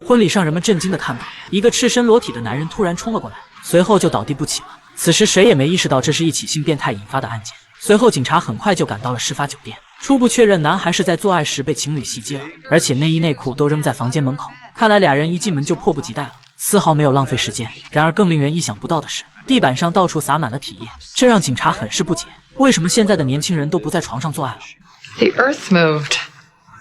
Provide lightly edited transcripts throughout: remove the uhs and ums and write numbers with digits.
婚礼上，人们震惊地看到一个赤身裸体的男人突然冲了过来，随后就倒地不起了。此时谁也没意识到这是一起性变态引发的案件。随后警察很快就赶到了事发酒店，初步确认男孩是在做爱时被情侣袭击了，而且内衣内裤都扔在房间门口。看来俩人一进门就迫不及待了，丝毫没有浪费时间。然而更令人意想不到的是，地板上到处洒满了体液，这让警察很是不解，为什么现在的年轻人都不在床上做爱了？ The earth moved.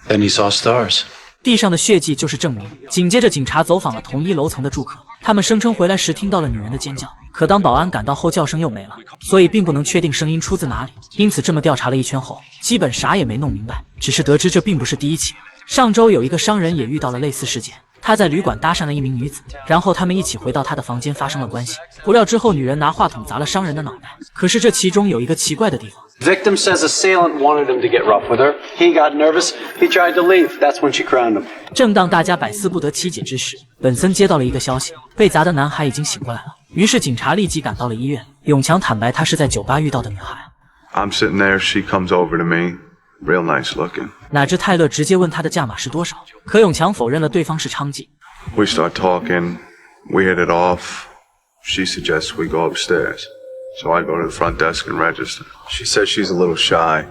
Then he saw stars. 地上的血迹就是证明。紧接着，警察走访了同一楼层的住客，他们声称回来时听到了女人的尖叫，可当保安赶到后，叫声又没了，所以并不能确定声音出自哪里。因此，这么调查了一圈后，基本啥也没弄明白，只是得知这并不是第一起。上周有一个商人也遇到了类似事件，他在旅馆搭讪了一名女子，然后他们一起回到他的房间发生了关系。不料之后，女人拿话筒砸了商人的脑袋。可是这其中有一个奇怪的地方。 Victim says assailant wanted him to get rough with her. He got nervous. He tried to leave. That's when she crowned him. 正当大家百思不得其解之时，本森接到了一个消息，被砸的男孩已经醒过来了。于是警察立即赶到了医院。永强坦白他是在酒吧遇到的女孩。I'm sitting there. She comes over to me, real nice looking. 哪知泰勒直接问他的价码是多少，可永强否认了对方是娼妓。We start talking. We hit it off. She suggests we go upstairs. So I go to the front desk and register. She says she's a little shy.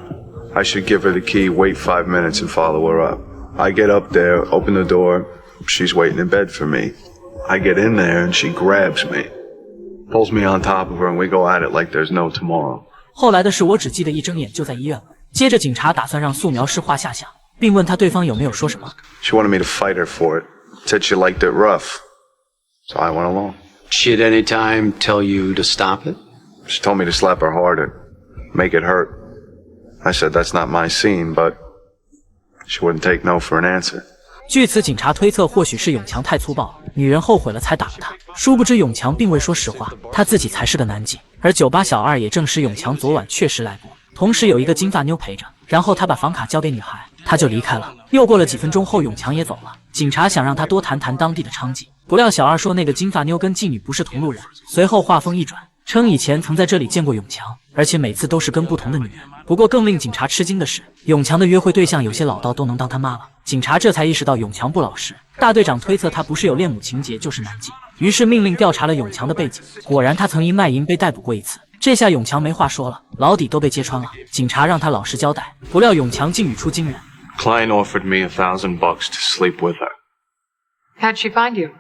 I should give her the key, wait 5 minutes, and follow her up. I get up there, open the door. She's waiting in bed for me. I get in there and she grabs me, pulls me on top of her, and we go at it like there's no tomorrow. 后来的事我只记得一睁眼就在医院了。接着警察打算让素描师画下象，并问他对方有没有说什么。She wanted me to fight her for it. Said she liked it rough. So I went along. She at any time tell you to stop it? She told me to slap her harder, make it hurt. I said that's not my scene, but she wouldn't take no for an answer. 据此，警察推测或许是永强太粗暴，女人后悔了才打了他。殊不知永强并未说实话，他自己才是个男妓。而酒吧小二也证实永强昨晚确实来过，同时有一个金发妞陪着。然后他把房卡交给女孩，他就离开了。又过了几分钟后，永强也走了。警察想让他多谈谈当地的娼妓，不料小二说那个金发妞跟妓女不是同路人。随后话锋一转，称以前曾在这里见过永强，而且每次都是跟不同的女人。不过更令警察吃惊的是，永强的约会对象有些老到都能当他妈了。警察这才意识到永强不老实。大队长推测他不是有恋母情节就是男妓，于是命令调查了永强的背景。果然他曾因卖淫被逮捕过一次。这下永强没话说了，老底都被揭穿了。警察让他老实交代，不料永强竟语出惊人。Client offered me $1,000 to sleep with her. How'd she find you?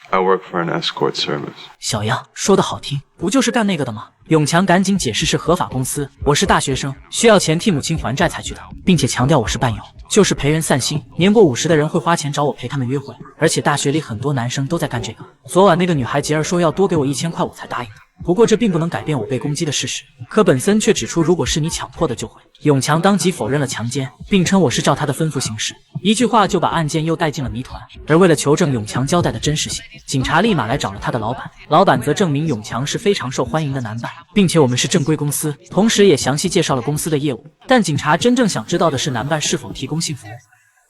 I work for an escort service. 小样，说的好听，不就是干那个的吗？永强赶紧解释是合法公司，我是大学生，需要钱替母亲还债才去的，并且强调我是伴游，就是陪人散心。年过50的人会花钱找我陪他们约会，而且大学里很多男生都在干这个。昨晚那个女孩杰儿说要多给我1000块，我才答应的。不过这并不能改变我被攻击的事实。可本森却指出，如果是你强迫的就会。永强当即否认了强奸，并称我是照他的吩咐行事，一句话就把案件又带进了谜团。而为了求证永强交代的真实性，警察立马来找了他的老板，老板则证明永强是非常受欢迎的男伴，并且我们是正规公司，同时也详细介绍了公司的业务。但警察真正想知道的是男伴是否提供性服务。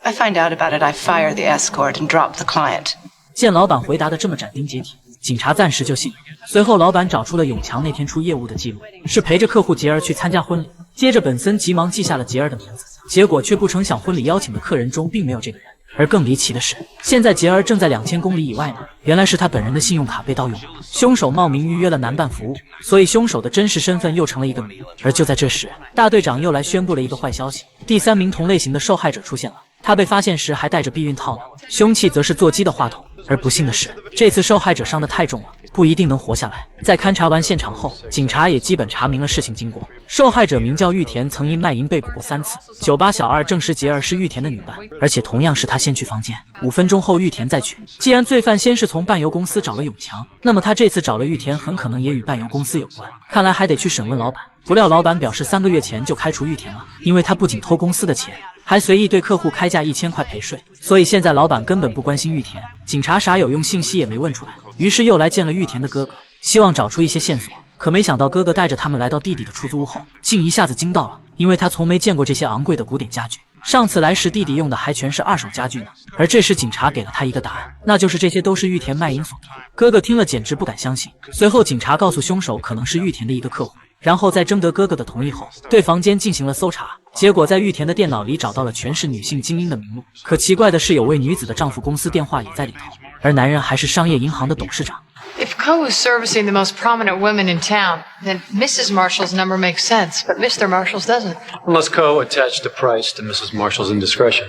I find out about it, I fire the escort and drop the client. 见老板回答的这么斩钉截铁，警察暂时就信了。随后，老板找出了永强那天出业务的记录，是陪着客户杰儿去参加婚礼。接着，本森急忙记下了杰儿的名字，结果却不成想婚礼邀请的客人中并没有这个人。而更离奇的是，现在杰儿正在2000公里以外呢。原来是他本人的信用卡被盗用了，凶手冒名预约了男伴服务，所以凶手的真实身份又成了一个谜。而就在这时，大队长又来宣布了一个坏消息：第3名同类型的受害者出现了。他被发现时还带着避孕套呢，凶器则是座机的话筒。而不幸的是，这次受害者伤得太重了，不一定能活下来。在勘察完现场后，警察也基本查明了事情经过。受害者名叫玉田，曾因卖淫被捕过3次。酒吧小二证实杰儿是玉田的女伴，而且同样是他先去房间，5分钟后玉田再去。既然罪犯先是从伴游公司找了永强，那么他这次找了玉田很可能也与伴游公司有关。看来还得去审问老板。不料老板表示3个月前就开除玉田了，因为他不仅偷公司的钱，还随意对客户开价1000块陪睡，所以现在老板根本不关心玉田。警察啥有用信息也没问出来，于是又来见了玉田的哥哥，希望找出一些线索。可没想到哥哥带着他们来到弟弟的出租屋后，竟一下子惊到了，因为他从没见过这些昂贵的古典家具。上次来时弟弟用的还全是2手家具呢。而这时警察给了他一个答案，那就是这些都是玉田卖淫所得。哥哥听了简直不敢相信。随后警察告诉凶手可能是玉田的一个客户，然后在征得哥哥的同意后，对房间进行了搜查。结果在玉田的电脑里找到了全是女性精英的名录。可奇怪的是，有位女子的丈夫公司电话也在里头，而男人还是商业银行的董事长。 If Ko was servicing the most prominent women in town, then Mrs. Marshall's number makes sense, but Mr. Marshall's doesn't. Unless Ko attached a price to Mrs. Marshall's indiscretion.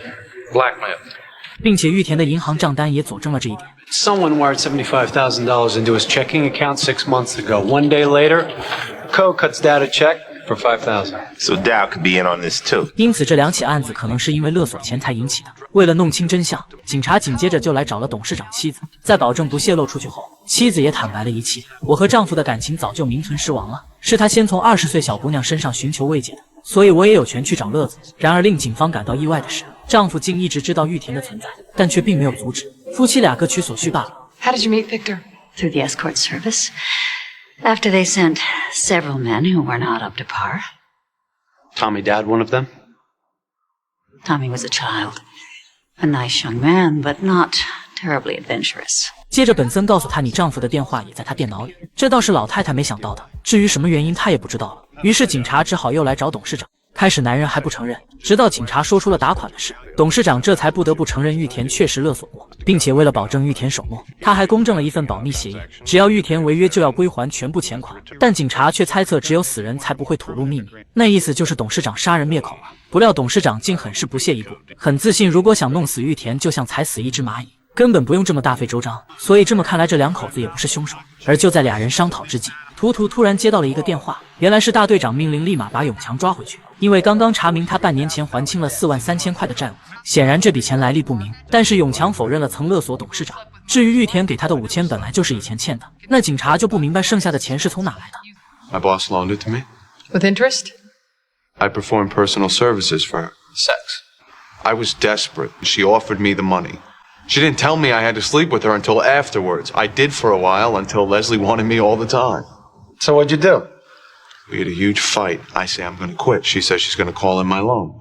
Blackmail. 并且玉田的银行账单也佐证了这一点。 Someone wired $75,000 into his checking account 6 months ago. 1 day later, Ko cuts Dad a check for $5,000. So Dow could be in on this too. 因此，这2起案子可能是因为勒索钱财引起的。为了弄清真相，警察紧接着就来找了董事长妻子。在保证不泄露出去后，妻子也坦白了一切：我和丈夫的感情早就名存实亡了，是他先从20岁小姑娘身上寻求慰藉的，所以我也有权去找乐子。然而，令警方感到意外的是，丈夫竟一直知道玉田的存在，但却并没有阻止。夫妻俩各取所需罢了。 How did you meet Victor? Through the escort service. After they sent several men who were not up to par. Tommy Dad, one of them? Tommy was a child. A nice young man, but not terribly adventurous. 接着，本森告诉他，你丈夫的电话也在他电脑里，这倒是老太太没想到的。至于什么原因，她也不知道了。于是警察只好又来找董事长。开始男人还不承认，直到警察说出了打款的事，董事长这才不得不承认玉田确实勒索过，并且为了保证玉田守默，他还公证了一份保密协议，只要玉田违约就要归还全部钱款。但警察却猜测，只有死人才不会吐露秘密，那意思就是董事长杀人灭口了。不料董事长竟很是不屑一顾，很自信，如果想弄死玉田，就像踩死一只蚂蚁。 根本不用这么大费周章，所以这么看来，这2口子也不是凶手。而就在俩人商讨之际，图图突然接到了一个电话，原来是大队长命令立马把永强抓回去，因为刚刚查明他半年前还清了43000块的债务，显然这笔钱来历不明。但是永强否认了曾勒索董事长。至于玉田给他的5000本来就是以前欠的，那警察就不明白剩下的钱是从哪来的。 My boss loaned it to me. With interest? I performed personal services for her. Sex. I was desperate. She offered me the money. She didn't tell me I had to sleep with her until afterwards. I did for a while until Leslie wanted me all the time. So what'd you do? We had a huge fight. I say I'm going to quit. She says she's going to call in my loan.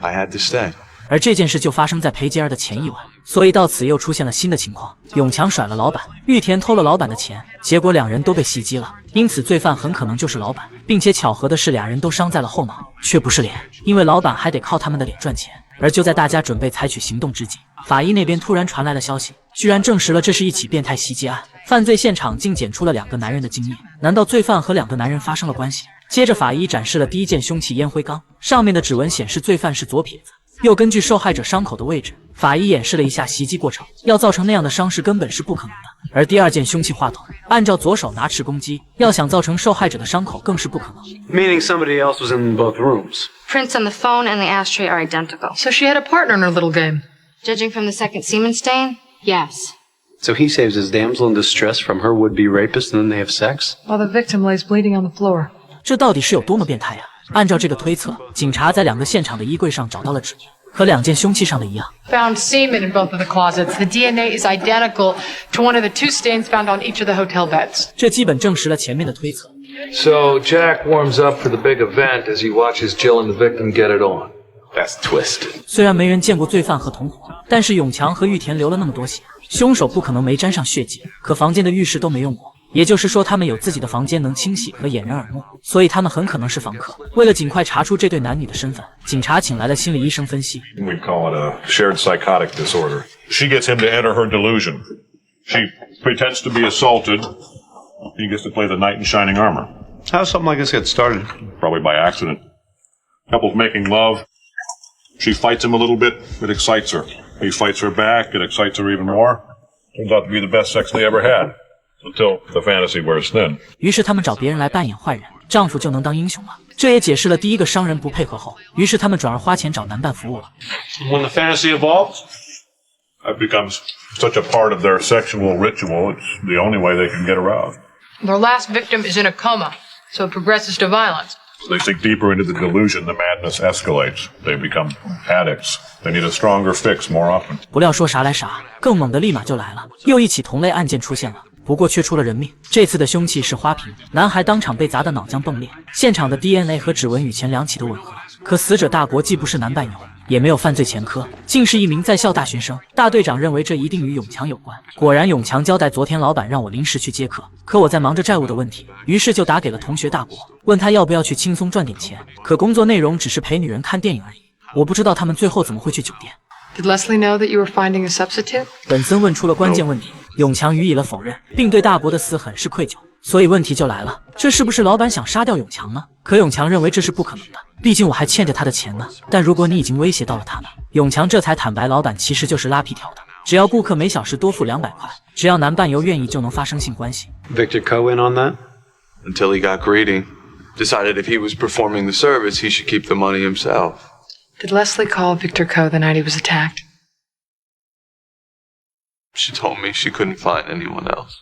I had to stay. 而这件事就发生在裴杰儿的前一晚，所以到此又出现了新的情况。永强甩了老板，玉田偷了老板的钱，结果2人都被袭击了，因此罪犯很可能就是老板，并且巧合的是，2人都伤在了后脑，却不是脸，因为老板还得靠他们的脸赚钱。而就在大家准备采取行动之际，法医那边突然传来了消息，居然证实了这是一起变态袭击案，犯罪现场竟检出了2个男人的精液，难道罪犯和2个男人发生了关系？接着法医展示了第一件凶器烟灰缸，上面的指纹显示罪犯是左撇子。又根据受害者伤口的位置，法医演示了一下袭击过程，要造成那样的伤势根本是不可能的。而第2件凶器话筒，按照左手拿持攻击，要想造成受害者的伤口更是不可能。 Meaning somebody else was in both rooms. Prints on the phone and the ashtray are identical. So she had a partner in her little game. Judging from the second semen stain, yes. So he saves his damsel in distress from her would-be rapist, and then they have sex? While the victim lays bleeding on the floor. 这到底是有多么变态呀？按照这个推测，警察在2个现场的衣柜上找到了指纹，和2件凶器上的一样。 Found semen in both of the closets. The DNA is identical to one of the 2 stains found on each of the hotel beds. 这基本证实了前面的推测。 So Jack warms up for the big event as he watches Jill and the victim get it on. That's twisted. 虽然没人见过罪犯和同伙，但是永强和玉田流了那么多血，凶手不可能没沾上血迹。可房间的浴室都没用过，也就是说他们有自己的房间能清洗和掩人耳目，所以他们很可能是房客。为了尽快查出这对男女的身份，警察请来了心理医生分析。 We call it a shared psychotic disorder. She gets him to enter her delusion. She pretends to be assaulted. He gets to play the knight in shining armor. How something like this get started? Probably by accident. Couple's making love. She fights him a little bit. It excites her. He fights her back. It excites her even more. Turns out to be the best sex they ever had. Until the fantasy wears thin. 于是他们找别人来扮演坏人，丈夫就能当英雄了。这也解释了第1个商人不配合后，于是他们转而花钱找男伴服务了。 When the fantasy evolves, it becomes such a part of their sexual ritual, it's the only way they can get aroused. Their last victim is in a coma, so it progresses to violence. They sink deeper into the delusion, the madness escalates. They become addicts. They need a stronger fix more often. 不料说啥来啥，更猛的立马就来了，又一起同类案件出现了。不过却出了人命。这次的凶器是花瓶，男孩当场被砸得脑浆迸裂，现场的 DNA 和指纹与前2起都吻合。可死者大国既不是男伴游，也没有犯罪前科，竟是一名在校大学生。大队长认为这一定与永强有关。果然，永强交代昨天老板让我临时去接客，可我在忙着债务的问题，于是就打给了同学大国，问他要不要去轻松赚点钱。可工作内容只是陪女人看电影而已，我不知道他们最后怎么会去酒店。Did Leslie know that you were finding a substitute? 本森问出了关键问题，永强予以了否认，并对大伯的死很是愧疚。所以问题就来了，这是不是老板想杀掉永强呢？可永强认为这是不可能的，毕竟我还欠着他的钱呢。但如果你已经威胁到了他们，永强这才坦白，老板其实就是拉皮条的，只要顾客每小时多付200块，只要男伴游愿意就能发生性关系。Victor Coe in on that? Until he got greedy. Decided if he was performing the service, he should keep the money himself. Did Leslie call Victor Coe the night he was attacked? She told me she couldn't find anyone else.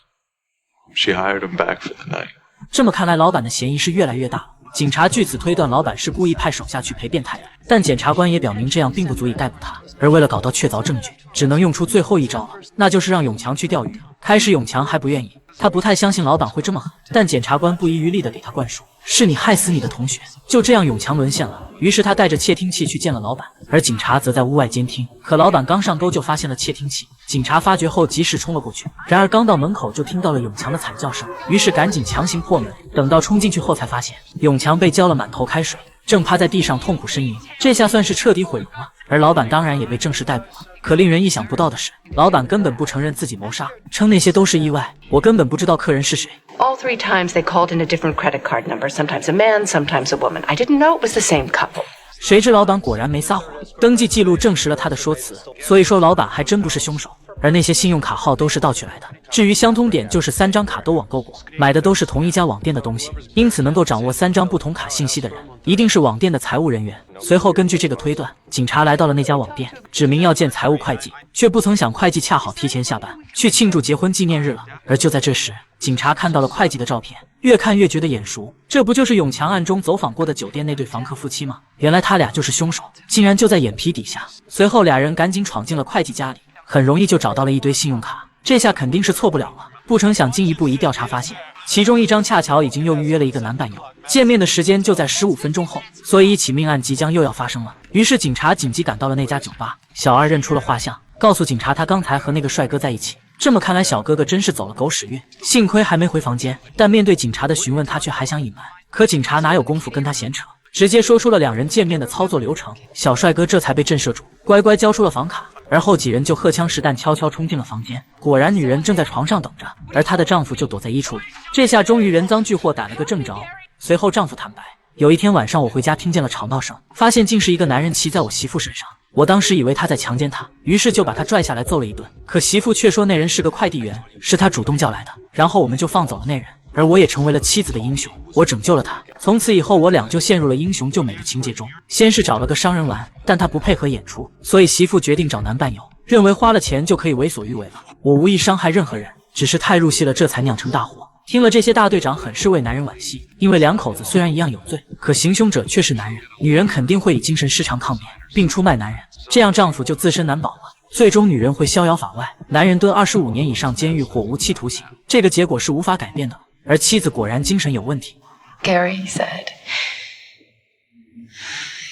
She hired him back for the night. 这么看来，老板的嫌疑是越来越大了。警察据此推断，老板是故意派手下去陪变态人，但检察官也表明这样并不足以逮捕他。而为了搞到确凿证据，只能用出最后一招了，那就是让永强去钓鱼。开始永强还不愿意，他不太相信老板会这么狠，但检察官不遗余力地给他灌输，是你害死你的同学。就这样，永强沦陷了。于是他带着窃听器去见了老板，而警察则在屋外监听。可老板刚上钩就发现了窃听器，警察发觉后及时冲了过去。然而刚到门口就听到了永强的惨叫声，于是赶紧强行破门。等到冲进去后才发现，永强被浇了满头开水，正趴在地上痛苦呻吟。这下算是彻底毁容了。而老板当然也被正式逮捕了。可令人意想不到的是，老板根本不承认自己谋杀，称那些都是意外，我根本不知道客人是谁。All 3 times they called in a different credit card number, sometimes a man, sometimes a woman. I didn't know it was the same couple. 谁知老板果然没撒谎，登记记录证实了他的说辞，所以说老板还真不是凶手。而那些信用卡号都是盗取来的，至于相通点就是3张卡都网购过，买的都是同一家网店的东西，因此能够掌握3张不同卡信息的人，一定是网店的财务人员。随后根据这个推断，警察来到了那家网店，指明要见财务会计，却不曾想会计恰好提前下班，去庆祝结婚纪念日了。而就在这时，警察看到了会计的照片，越看越觉得眼熟，这不就是永强案中走访过的酒店那对房客夫妻吗？原来他俩就是凶手，竟然就在眼皮底下。随后俩人赶紧闯进了会计家里，很容易就找到了一堆信用卡，这下肯定是错不了了。不成想进一步一调查发现，其中一张恰巧已经又预约了一个男伴游，见面的时间就在15分钟后，所以一起命案即将又要发生了。于是警察紧急赶到了那家酒吧，小二认出了画像，告诉警察他刚才和那个帅哥在一起。这么看来，小哥哥真是走了狗屎运，幸亏还没回房间。但面对警察的询问，他却还想隐瞒。可警察哪有功夫跟他闲扯，直接说出了2人见面的操作流程。小帅哥这才被震慑住，乖乖交出了房卡。而后几人就荷枪实弹，悄悄冲进了房间。果然，女人正在床上等着，而她的丈夫就躲在衣橱里。这下终于人赃俱获，打了个正着。随后丈夫坦白，有一天晚上我回家听见了吵闹声，发现竟是一个男人骑在我媳妇身上。我当时以为他在强奸她，于是就把他拽下来揍了一顿。可媳妇却说那人是个快递员，是他主动叫来的。然后我们就放走了那人，而我也成为了妻子的英雄，我拯救了他。从此以后，我俩就陷入了英雄救美的情节中。先是找了个商人玩，但他不配合演出，所以媳妇决定找男伴游，认为花了钱就可以为所欲为了。我无意伤害任何人，只是太入戏了，这才酿成大祸。听了这些，大队长很是为男人惋惜，因为2口子虽然一样有罪，可行凶者却是男人，女人肯定会以精神失常抗辩，并出卖男人，这样丈夫就自身难保了。最终女人会逍遥法外，男人蹲25年以上监狱或无期徒刑，这个结果是无法改变的。而妻子果然精神有问题。Gary said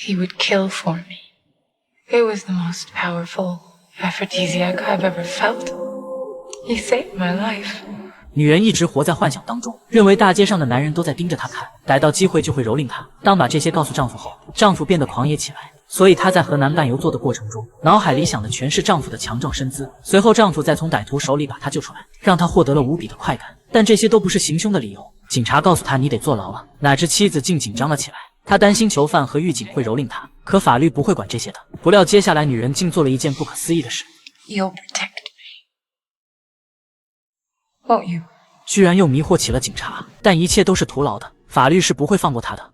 he would kill for me. It was the most powerful aphrodisiac I've ever felt. He saved my life. 女人一直活在幻想当中，认为大街上的男人都在盯着她看，逮到机会就会蹂躏她。当把这些告诉丈夫后，丈夫变得狂野起来，所以她在和男伴游做的过程中，脑海里想的全是丈夫的强壮身姿。随后丈夫再从歹徒手里把她救出来，让她获得了无比的快感。但这些都不是行凶的理由。警察告诉她你得坐牢了，哪知妻子竟紧张了起来。她担心囚犯和狱警会蹂躏她，可法律不会管这些的。不料接下来女人竟做了一件不可思议的事。 You'll protect me, won't you? 居然又迷惑起了警察，但一切都是徒劳的，法律是不会放过他的。